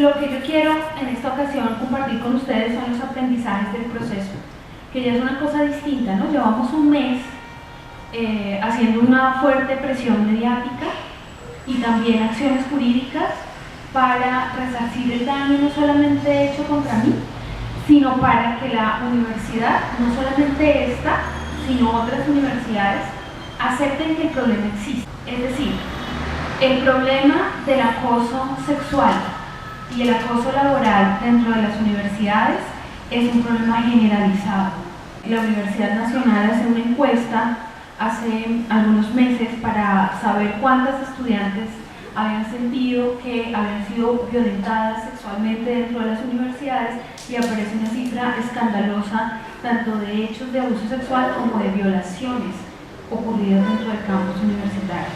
Lo que yo quiero en esta ocasión compartir con ustedes son los aprendizajes del proceso, que ya es una cosa distinta, ¿no? Llevamos un mes haciendo una fuerte presión mediática y también acciones jurídicas para resarcir el daño no solamente hecho contra mí, sino para que la universidad, no solamente esta, sino otras universidades, acepten que el problema existe. Es decir, el problema del acoso sexual y el acoso laboral dentro de las universidades es un problema generalizado. La Universidad Nacional hace una encuesta hace algunos meses para saber cuántas estudiantes habían sentido que habían sido violentadas sexualmente dentro de las universidades y aparece una cifra escandalosa tanto de hechos de abuso sexual como de violaciones ocurridas dentro del campus universitario.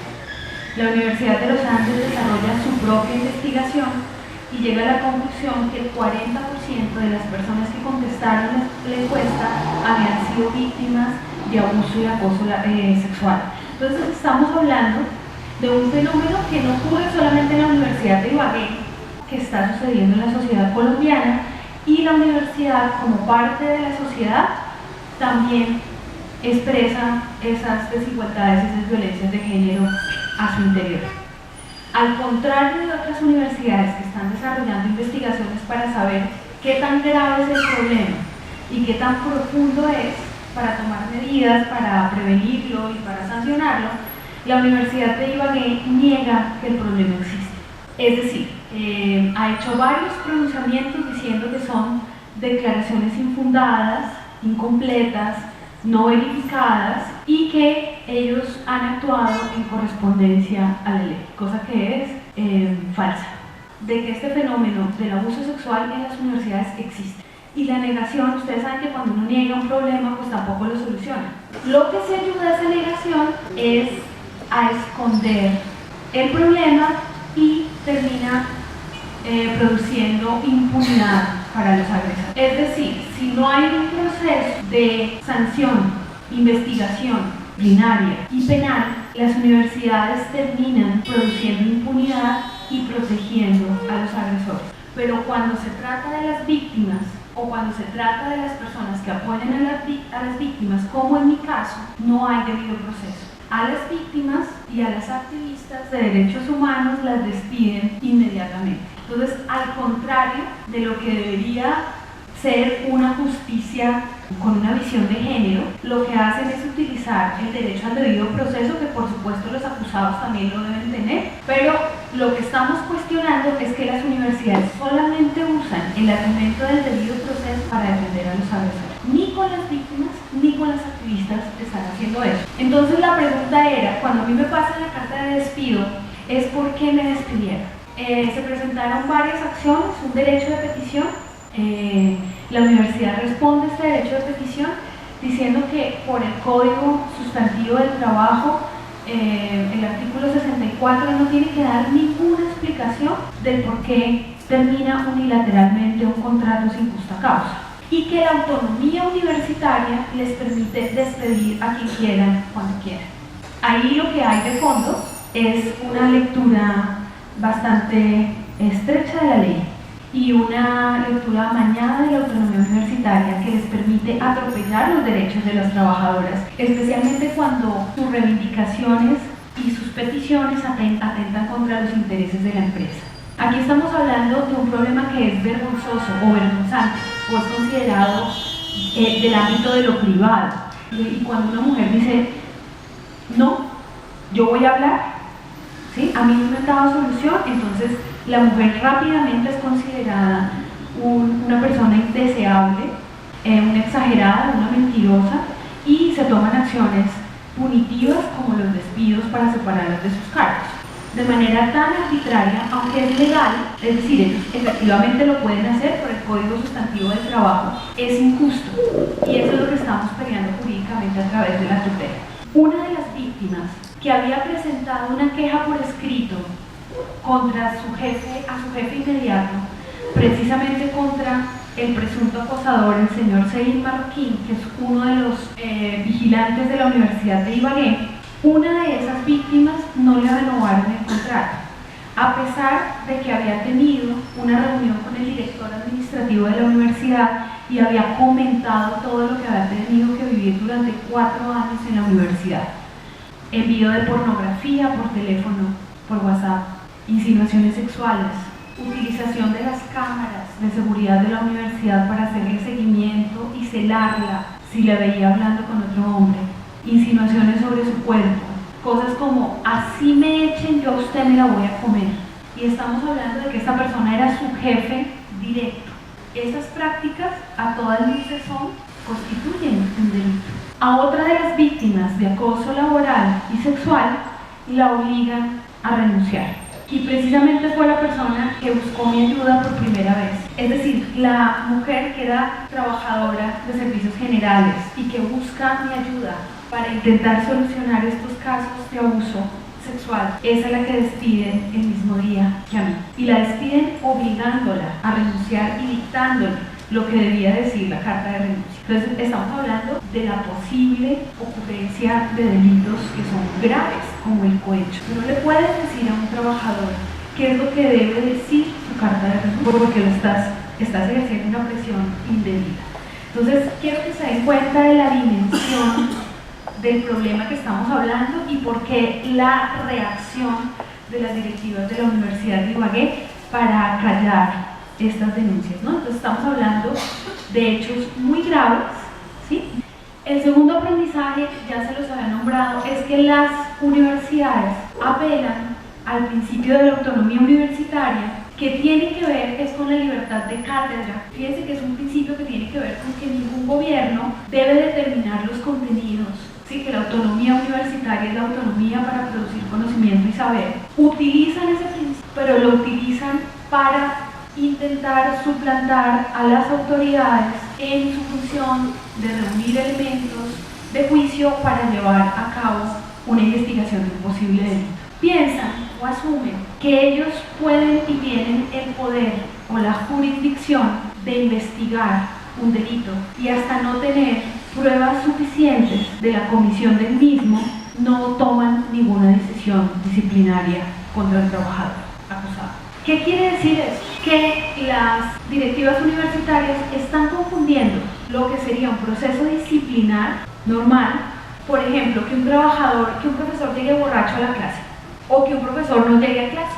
La Universidad de los Andes desarrolla su propia investigación y llega a la conclusión que el 40% de las personas que contestaron la encuesta habían sido víctimas de abuso y acoso sexual. Entonces estamos hablando de un fenómeno que no ocurre solamente en la Universidad de Ibagué, que está sucediendo en la sociedad colombiana, y la universidad como parte de la sociedad también expresa esas desigualdades, esas violencias de género a su interior. Al contrario de otras universidades que están desarrollando investigaciones para saber qué tan grave es el problema y qué tan profundo es para tomar medidas, para prevenirlo y para sancionarlo, la Universidad de Ibagué niega que el problema existe. Es decir, ha hecho varios pronunciamientos diciendo que son declaraciones infundadas, incompletas, no verificadas y que ellos han actuado en correspondencia a la ley, cosa que es falsa, de que este fenómeno del abuso sexual en las universidades existe. Y la negación, ustedes saben que cuando uno niega un problema, pues tampoco lo soluciona. Lo que se ayuda a esa negación es a esconder el problema y termina produciendo impunidad para los agresores. Es decir, si no hay un proceso de sanción, investigación disciplinaria y penal, las universidades terminan produciendo impunidad y protegiendo a los agresores. Pero cuando se trata de las víctimas o cuando se trata de las personas que apoyan a las víctimas, como en mi caso, no hay debido proceso. A las víctimas y a las activistas de derechos humanos las despiden inmediatamente. Entonces, al contrario de lo que debería ser una justicia con una visión de género, lo que hacen es utilizar el derecho al debido proceso, que por supuesto los acusados también lo deben tener, pero lo que estamos cuestionando es que las universidades solamente usan el argumento del debido proceso para defender a los agresores. Ni con las víctimas ni con las activistas están haciendo eso. Entonces la pregunta era, cuando a mí me pasan la carta de despido, es ¿por qué me despidieron? Se presentaron varias acciones, un derecho de petición. La universidad responde a este derecho de petición diciendo que por el Código Sustantivo del Trabajo, el artículo 64 no tiene que dar ninguna explicación del por qué termina unilateralmente un contrato sin justa causa y que la autonomía universitaria les permite despedir a quien quieran cuando quieran. Ahí lo que hay de fondo es una lectura bastante estrecha de la ley y una lectura amañada de la autonomía universitaria que les permite atropellar los derechos de las trabajadoras, especialmente cuando sus reivindicaciones y sus peticiones atentan contra los intereses de la empresa. Aquí estamos hablando de un problema que es vergonzoso o vergonzante o es considerado del ámbito de lo privado. Y cuando una mujer dice, no, yo voy a hablar, ¿sí? A mí no me han dado solución, entonces la mujer rápidamente es considerada una persona indeseable, una exagerada, una mentirosa, y se toman acciones punitivas como los despidos para separarlas de sus cargos. De manera tan arbitraria, aunque es legal, es decir, ellos efectivamente lo pueden hacer por el Código Sustantivo del Trabajo, es injusto y eso es lo que estamos peleando jurídicamente a través de la tutela. Una de las víctimas que había presentado una queja por escrito contra su jefe inmediato, precisamente contra el presunto acosador, el señor Seín Marroquín, que es uno de los vigilantes de la Universidad de Ibagué, una de esas víctimas no le renovaron el contrato. a pesar de que había tenido una reunión con el director administrativo de la universidad y había comentado todo lo que había tenido que vivir durante 4 años en la universidad. Envío de pornografía por teléfono, por WhatsApp, insinuaciones sexuales, utilización de las cámaras de seguridad de la universidad para hacerle seguimiento y celarla si la veía hablando con otro hombre, insinuaciones sobre su cuerpo, cosas como así me echen yo a usted me la voy a comer. Y estamos hablando de que esta persona era su jefe directo. Estas prácticas a todas luces constituyen un delito. A otra de las víctimas de acoso laboral y sexual la obligan a renunciar. Y precisamente fue la persona que buscó mi ayuda por primera vez. Es decir, la mujer que era trabajadora de servicios generales y que busca mi ayuda para intentar solucionar estos casos de abuso sexual, esa es la que despiden el mismo día que a mí. Y la despiden obligándola a renunciar y dictándole lo que debía decir la carta de renuncia. Entonces estamos hablando de la posible ocurrencia de delitos que son graves, como el cohecho. No le puedes decir a un trabajador qué es lo que debe decir su carta de renuncia porque lo estás ejerciendo una presión indebida. Entonces quiero que se den cuenta de la dimensión del problema que estamos hablando y por qué la reacción de las directivas de la Universidad de Ibagué para callar estas denuncias, ¿no? Entonces estamos hablando de hechos muy graves, ¿sí? El segundo aprendizaje, ya se los había nombrado, es que las universidades apelan al principio de la autonomía universitaria, que tiene que ver es con la libertad de cátedra. Fíjense que es un principio que tiene que ver con que ningún gobierno debe determinar los contenidos, ¿sí? Que la autonomía universitaria es la autonomía para producir conocimiento y saber. Utilizan ese principio, pero lo utilizan para intentar suplantar a las autoridades en su función de reunir elementos de juicio para llevar a cabo una investigación de un posible delito. Piensan o asumen que ellos pueden y tienen el poder o la jurisdicción de investigar un delito y hasta no tener pruebas suficientes de la comisión del mismo, no toman ninguna decisión disciplinaria contra el trabajador acusado. ¿Qué quiere decir eso? Que las directivas universitarias están confundiendo lo que sería un proceso disciplinar normal, por ejemplo, que un profesor llegue borracho a la clase o que un profesor no llegue a clase.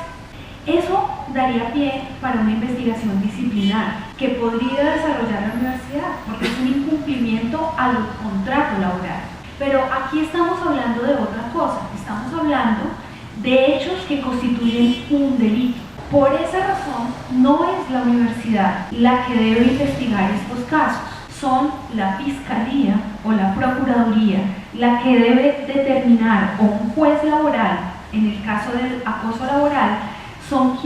Eso daría pie para una investigación disciplinar que podría desarrollar la universidad, porque es un incumplimiento al contrato laboral. Pero aquí estamos hablando de otra cosa, estamos hablando de hechos que constituyen un delito. Por esa razón, no es la universidad la que debe investigar estos casos, son la Fiscalía o la Procuraduría la que debe determinar, o un juez laboral, en el caso del acoso laboral, son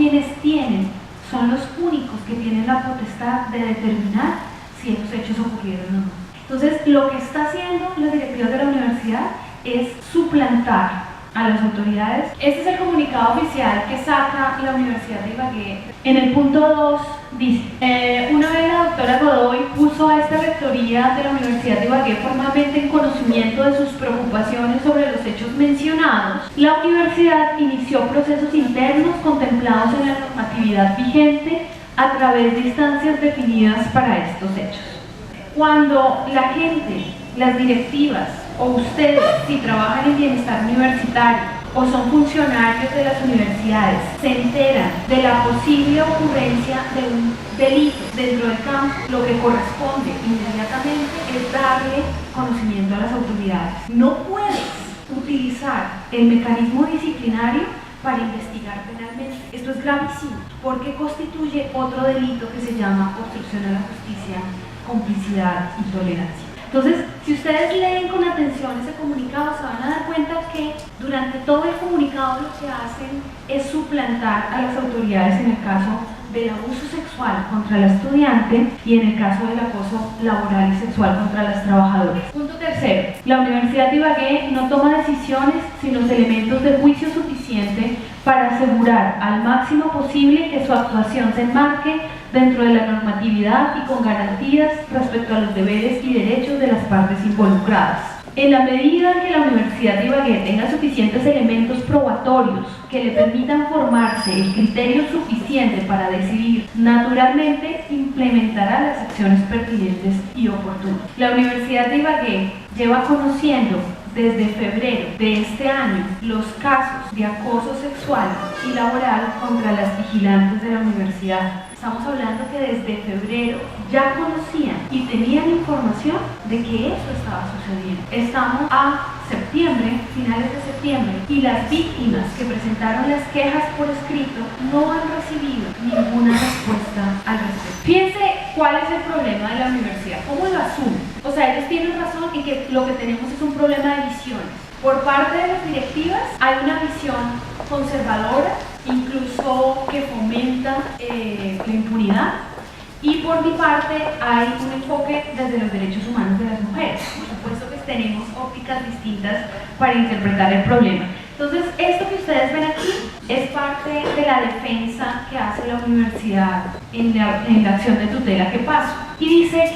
los únicos que tienen la potestad de determinar si esos hechos ocurrieron o no. Entonces, lo que está haciendo la directiva de la universidad es suplantar a las autoridades. Este es el comunicado oficial que saca la Universidad de Ibagué. En el punto 2 dice, una vez la doctora Godoy puso a esta rectoría de la Universidad de Ibagué formalmente en conocimiento de sus preocupaciones sobre los hechos mencionados, la universidad inició procesos internos contemplados en la normatividad vigente a través de instancias definidas para estos hechos. Cuando la gente, las directivas, o ustedes, si trabajan en bienestar universitario o son funcionarios de las universidades, se enteran de la posible ocurrencia de un delito dentro del campo, lo que corresponde inmediatamente es darle conocimiento a las autoridades. No puedes utilizar el mecanismo disciplinario para investigar penalmente. Esto es gravísimo porque constituye otro delito que se llama obstrucción a la justicia, complicidad y tolerancia. Entonces, si ustedes leen con atención ese comunicado, se van a dar cuenta que durante todo el comunicado lo que hacen es suplantar a las autoridades en el caso del abuso sexual contra la estudiante y en el caso del acoso laboral y sexual contra las trabajadoras. Punto tercero, la Universidad de Ibagué no toma decisiones sin los elementos de juicio suficiente para asegurar al máximo posible que su actuación se enmarque dentro de la normatividad y con garantías respecto a los deberes y derechos de las partes involucradas. En la medida en que la Universidad de Ibagué tenga suficientes elementos probatorios que le permitan formarse el criterio suficiente para decidir, naturalmente implementará las acciones pertinentes y oportunas. La Universidad de Ibagué lleva conociendo desde febrero de este año los casos de acoso sexual y laboral contra las vigilantes de la universidad. Estamos hablando que desde febrero ya conocían y tenían información de que eso estaba sucediendo. Estamos a septiembre, finales de septiembre, y las víctimas que presentaron las quejas por escrito no han recibido ninguna respuesta al respecto. Fíjense cuál es el problema de la universidad, cómo lo asumen. O sea, ellos tienen razón en que lo que tenemos es un problema de visiones. Por parte de las directivas hay una visión conservadora, incluso que fomenta la impunidad, y por mi parte hay un enfoque desde los derechos humanos de las mujeres. Por supuesto que tenemos ópticas distintas para interpretar el problema. Entonces, esto que ustedes ven aquí es parte de la defensa que hace la universidad en la acción de tutela que pasó. Y dice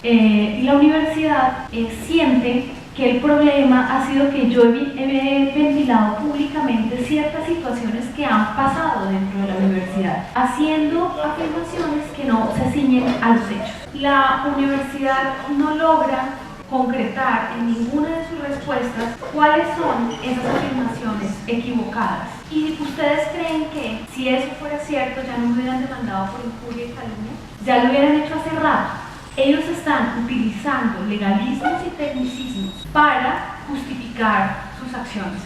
que la universidad siente que el problema ha sido que yo he ventilado públicamente ciertas situaciones que han pasado dentro de la universidad, haciendo afirmaciones que no se ciñen a los hechos. La universidad no logra concretar en ninguna de sus respuestas cuáles son esas afirmaciones equivocadas. ¿Y ustedes creen que si eso fuera cierto ya no me hubieran demandado por injuria y calumnia? Ya lo hubieran hecho hace rato. Ellos están utilizando legalismos y tecnicismos para justificar sus acciones.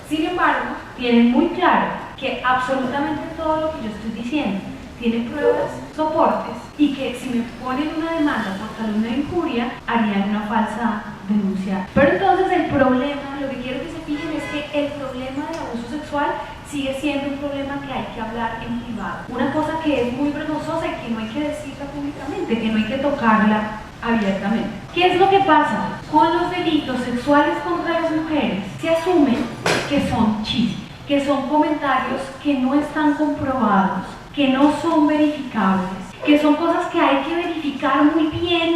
Sin embargo, tienen muy claro que absolutamente todo lo que yo estoy diciendo tiene pruebas, soportes, y que si me ponen una demanda por calumnia e injuria, harían una falsa denuncia. Pero entonces el problema, lo que quiero que se fijen es que el problema del abuso sexual sigue siendo un problema que hay que hablar en privado. Una cosa que es muy vergonzosa y que no hay que decirla públicamente, que no hay que tocarla abiertamente. ¿Qué es lo que pasa? Con los delitos sexuales contra las mujeres se asume que son chismes, que son comentarios que no están comprobados, que no son verificables, que son cosas que hay que verificar muy bien,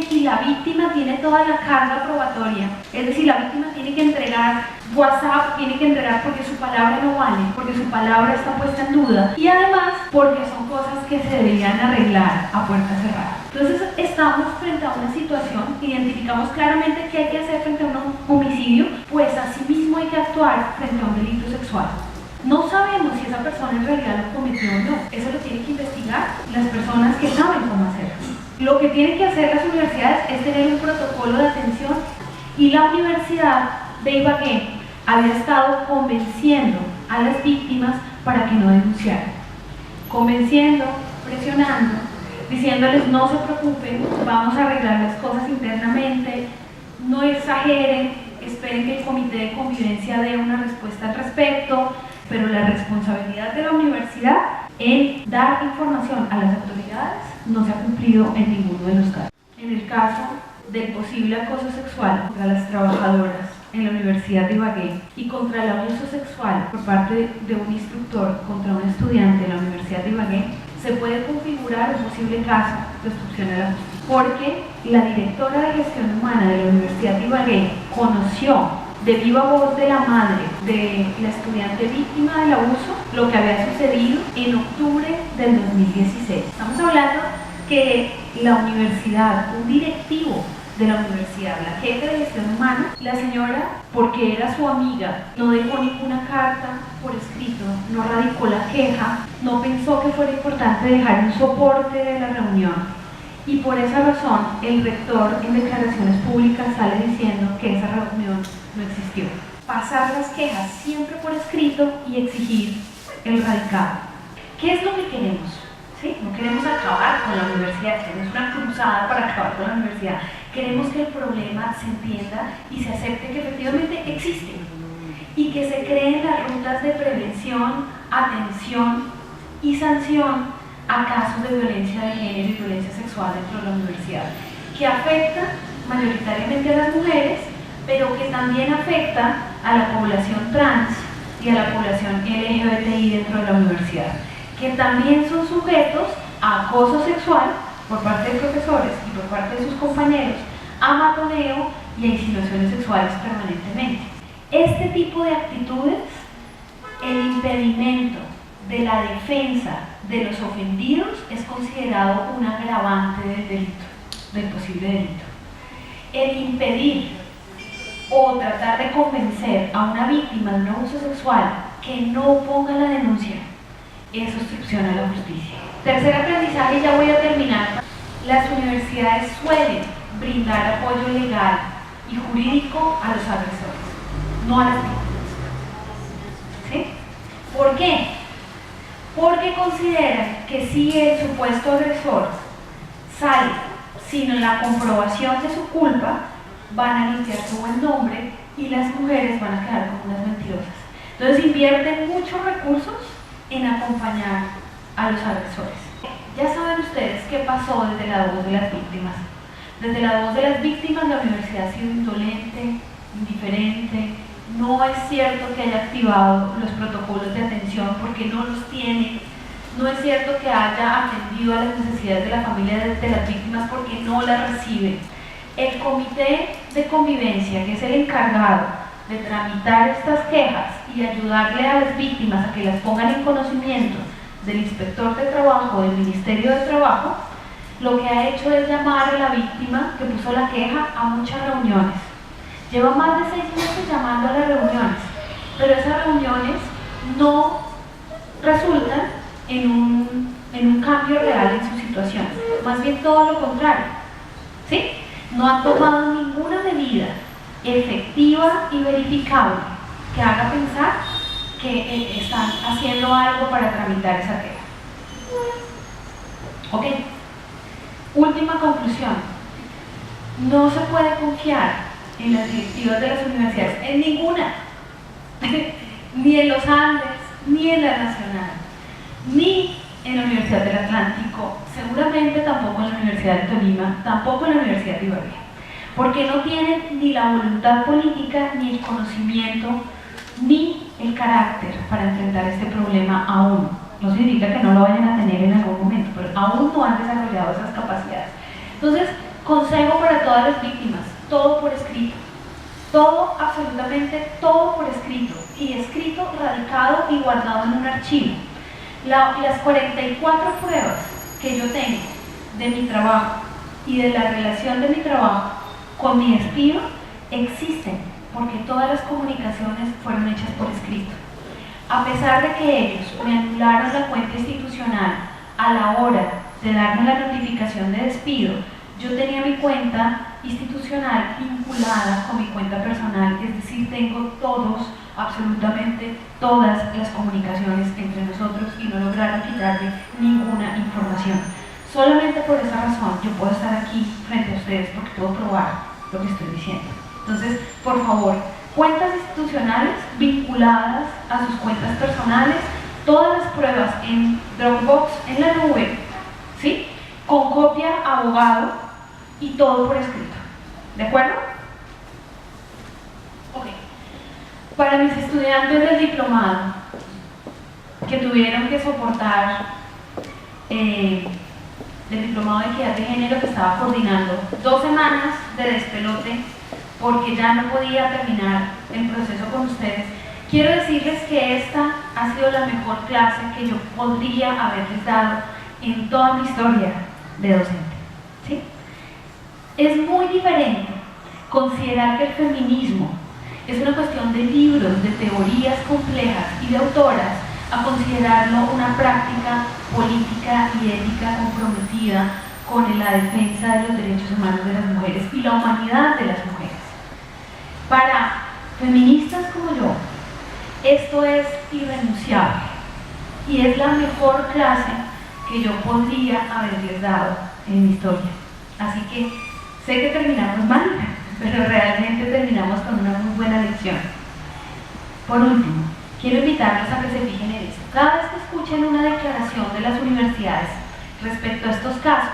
y la víctima tiene toda la carga probatoria. Es decir, la víctima tiene que entregar WhatsApp, tiene que entregar porque su palabra no vale, porque su palabra está puesta en duda, y además porque son cosas que se deberían arreglar a puerta cerrada. Entonces estamos frente a una situación, identificamos claramente qué hay que hacer frente a un homicidio, pues así mismo hay que actuar frente a un delito sexual. No sabemos si esa persona en realidad lo cometió o no. Eso lo tienen que investigar las personas que saben cómo hacerlo. Lo que tienen que hacer las universidades es tener un protocolo de atención, y la Universidad de Ibagué había estado convenciendo a las víctimas para que no denunciaran. Convenciendo, presionando, diciéndoles no se preocupen, vamos a arreglar las cosas internamente, no exageren, esperen que el comité de convivencia dé una respuesta al respecto. Pero la responsabilidad de la universidad en dar información a las autoridades no se ha cumplido en ninguno de los casos. En el caso del posible acoso sexual contra las trabajadoras en la Universidad de Ibagué y contra el abuso sexual por parte de un instructor contra un estudiante de la Universidad de Ibagué, se puede configurar un posible caso de obstrucción a la justicia, porque la directora de gestión humana de la Universidad de Ibagué conoció de viva voz de la madre de la estudiante víctima del abuso lo que había sucedido en octubre del 2016. Estamos hablando que la universidad, un directivo de la universidad, la jefe de gestión humana, la señora, porque era su amiga, no dejó ninguna carta por escrito, no radicó la queja, no pensó que fuera importante dejar un soporte de la reunión. Y por esa razón, el rector en declaraciones públicas sale diciendo que esa reunión no existió. Pasar las quejas siempre por escrito y exigir el radicado. ¿Qué es lo que queremos? ¿Sí? No queremos acabar con la universidad, queremos una cruzada para acabar con la universidad. Queremos que el problema se entienda y se acepte que efectivamente existe, y que se creen las rutas de prevención, atención y sanción a casos de violencia de género y violencia sexual dentro de la universidad, que afecta mayoritariamente a las mujeres, pero que también afecta a la población trans y a la población LGBTI dentro de la universidad, que también son sujetos a acoso sexual por parte de profesores y por parte de sus compañeros, a matoneo y a insinuaciones sexuales permanentemente. Este tipo de actitudes, el impedimento de la defensa de los ofendidos es considerado un agravante del delito, del posible delito. El impedir o tratar de convencer a una víctima de un abuso sexual que no ponga la denuncia es obstrucción a la justicia. Tercer aprendizaje, ya voy a terminar. Las universidades suelen brindar apoyo legal y jurídico a los agresores, no a las víctimas. ¿Sí? ¿Por qué? Porque consideran que si el supuesto agresor sale sin la comprobación de su culpa, van a limpiar su buen nombre y las mujeres van a quedar como unas mentirosas. Entonces invierten muchos recursos en acompañar a los agresores. Ya saben ustedes qué pasó desde la voz de las víctimas. Desde la voz de las víctimas la universidad ha sido indolente, indiferente. No es cierto que haya activado los protocolos de atención porque no los tiene. No es cierto que haya atendido a las necesidades de la familia de las víctimas porque no las recibe. El comité de convivencia, que es el encargado de tramitar estas quejas y ayudarle a las víctimas a que las pongan en conocimiento del inspector de trabajo, del Ministerio de Trabajo, lo que ha hecho es llamar a la víctima que puso la queja a muchas reuniones. Lleva más de 6 meses llamando a las reuniones, pero esas reuniones no resultan en un cambio real en su situación. Más bien todo lo contrario. ¿Sí? No han tomado ninguna medida efectiva y verificable que haga pensar que están haciendo algo para tramitar esa queja. ¿Ok? Última conclusión. No se puede confiar en las directivas de las universidades, en ninguna, ni en los Andes, ni en la Nacional, ni en la Universidad del Atlántico, seguramente tampoco en la Universidad de Tolima, tampoco en la Universidad de Ibarra, porque no tienen ni la voluntad política, ni el conocimiento, ni el carácter para enfrentar este problema aún. No significa que no lo vayan a tener en algún momento, pero aún no han desarrollado esas capacidades. Entonces, consejo para todas las víctimas: todo por escrito, todo, absolutamente todo por escrito, y escrito, radicado y guardado en un archivo. Las 44 pruebas que yo tengo de mi trabajo y de la relación de mi trabajo con mi despido existen porque todas las comunicaciones fueron hechas por escrito. A pesar de que ellos me anularon la cuenta institucional a la hora de darme la notificación de despido, yo tenía mi cuenta institucional vinculada con mi cuenta personal, es decir, tengo absolutamente todas las comunicaciones entre nosotros y no lograron quitarme ninguna información. Solamente por esa razón yo puedo estar aquí frente a ustedes porque puedo probar lo que estoy diciendo. Entonces, por favor, cuentas institucionales vinculadas a sus cuentas personales, todas las pruebas en Dropbox, en la nube, ¿sí? Con copia a abogado y todo por escrito. ¿De acuerdo? Ok. Para mis estudiantes del diplomado que tuvieron que soportar el diplomado de equidad de género que estaba coordinando, 2 semanas de despelote porque ya no podía terminar el proceso con ustedes, quiero decirles que esta ha sido la mejor clase que yo podría haberles dado en toda mi historia de docente. ¿Sí? Es muy diferente considerar que el feminismo es una cuestión de libros, de teorías complejas y de autoras, a considerarlo una práctica política y ética comprometida con la defensa de los derechos humanos de las mujeres y la humanidad de las mujeres. Para feministas como yo, esto es irrenunciable y es la mejor clase que yo podría haberles dado en mi historia. Así que sé que terminamos mal, pero realmente terminamos con una muy buena lección. Por último, quiero invitarlos a que se fijen en esto. Cada vez que escuchen una declaración de las universidades respecto a estos casos,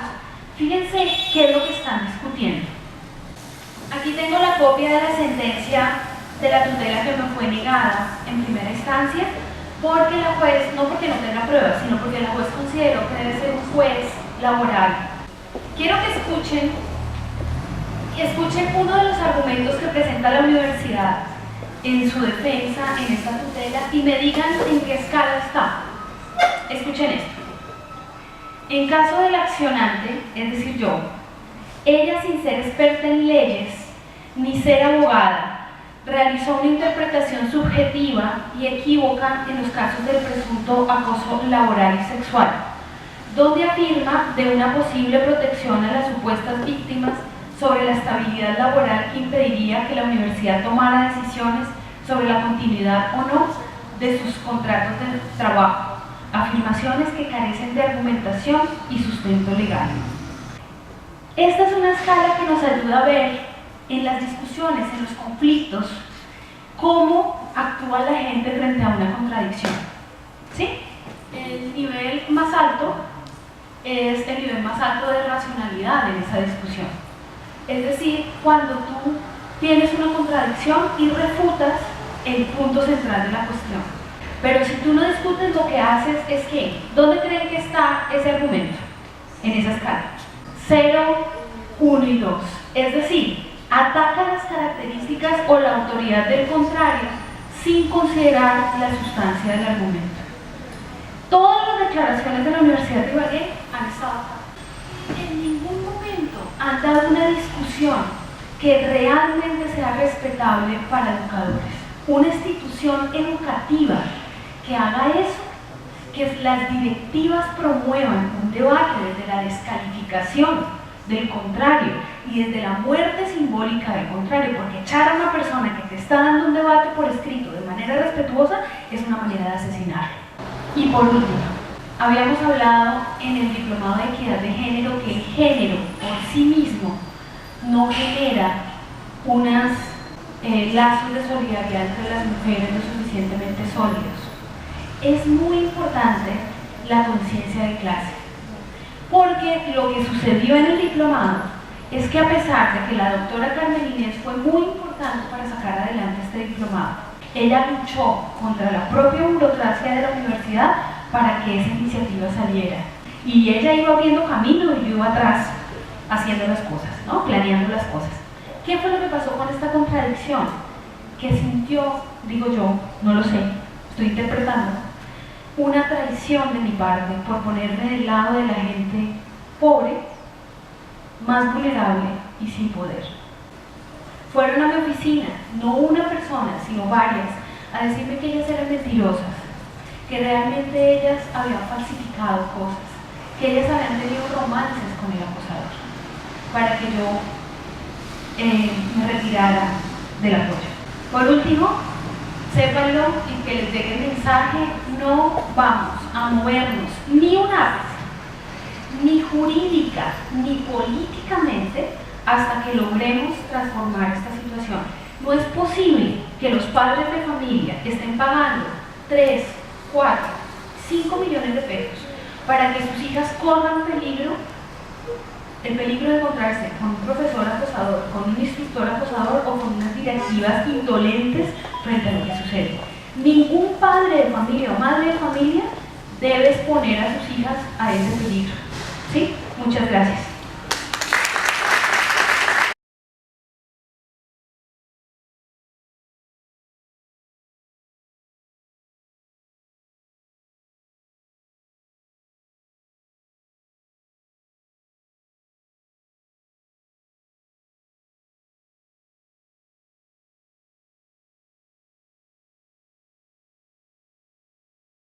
fíjense qué es lo que están discutiendo. Aquí tengo la copia de la sentencia de la tutela que me fue negada en primera instancia, porque la juez, no porque no tenga pruebas, sino porque la juez consideró que debe ser un juez laboral. Quiero que escuchen Escuchen uno de los argumentos que presenta la universidad en su defensa en esta tutela y me digan en qué escala está. Escuchen esto. En caso del accionante, es decir yo, ella sin ser experta en leyes ni ser abogada, realizó una interpretación subjetiva y equívoca en los casos del presunto acoso laboral y sexual, donde afirma de una posible protección a las supuestas víctimas sobre la estabilidad laboral que impediría que la universidad tomara decisiones sobre la continuidad o no de sus contratos de trabajo, afirmaciones que carecen de argumentación y sustento legal. Esta es una escala que nos ayuda a ver en las discusiones, en los conflictos, cómo actúa la gente frente a una contradicción. ¿Sí? El nivel más alto es el nivel más alto de racionalidad en esa discusión. Es decir, cuando tú tienes una contradicción y refutas el punto central de la cuestión. Pero si tú no discutes, lo que haces es que, ¿dónde creen que está ese argumento? En esa escala. 0, 1 y 2. Es decir, ataca las características o la autoridad del contrario sin considerar la sustancia del argumento. Todas las declaraciones de la Universidad de Ibagué han estado acá. En ningún momento han dado una discusión que realmente sea respetable para educadores. Una institución educativa que haga eso, que las directivas promuevan un debate desde la descalificación del contrario y desde la muerte simbólica del contrario, porque echar a una persona que te está dando un debate por escrito de manera respetuosa es una manera de asesinar. Y por último, habíamos hablado en el diplomado de equidad de género que el género por sí mismo no genera unos lazos de solidaridad entre las mujeres lo suficientemente sólidos. Es muy importante la conciencia de clase, porque lo que sucedió en el diplomado es que a pesar de que la doctora Carmen Inés fue muy importante para sacar adelante este diplomado, ella luchó contra la propia burocracia de la universidad para que esa iniciativa saliera. Y ella iba abriendo camino y yo iba atrás haciendo las cosas, ¿no? Planeando las cosas. ¿Qué fue lo que pasó con esta contradicción? Que sintió, digo yo, no lo sé, estoy interpretando, una traición de mi parte por ponerme del lado de la gente pobre, más vulnerable y sin poder. Fueron a mi oficina, no una persona, sino varias, a decirme que ellas eran mentirosas, que realmente ellas habían falsificado cosas, que ellas habían tenido romances con el acosador, para que yo me retirara del apoyo. Por último, sépanlo y que les deje el mensaje: no vamos a movernos ni un ápice, ni jurídica ni políticamente, hasta que logremos transformar esta situación. No es posible que los padres de familia estén pagando 3, 4, 5 millones de pesos para que sus hijas corran el peligro de encontrarse con un profesor acosador, con un instructor acosador o con unas directivas indolentes frente a lo que sucede. Ningún padre de familia o madre de familia debe exponer a sus hijas a ese peligro. ¿Sí? Muchas gracias.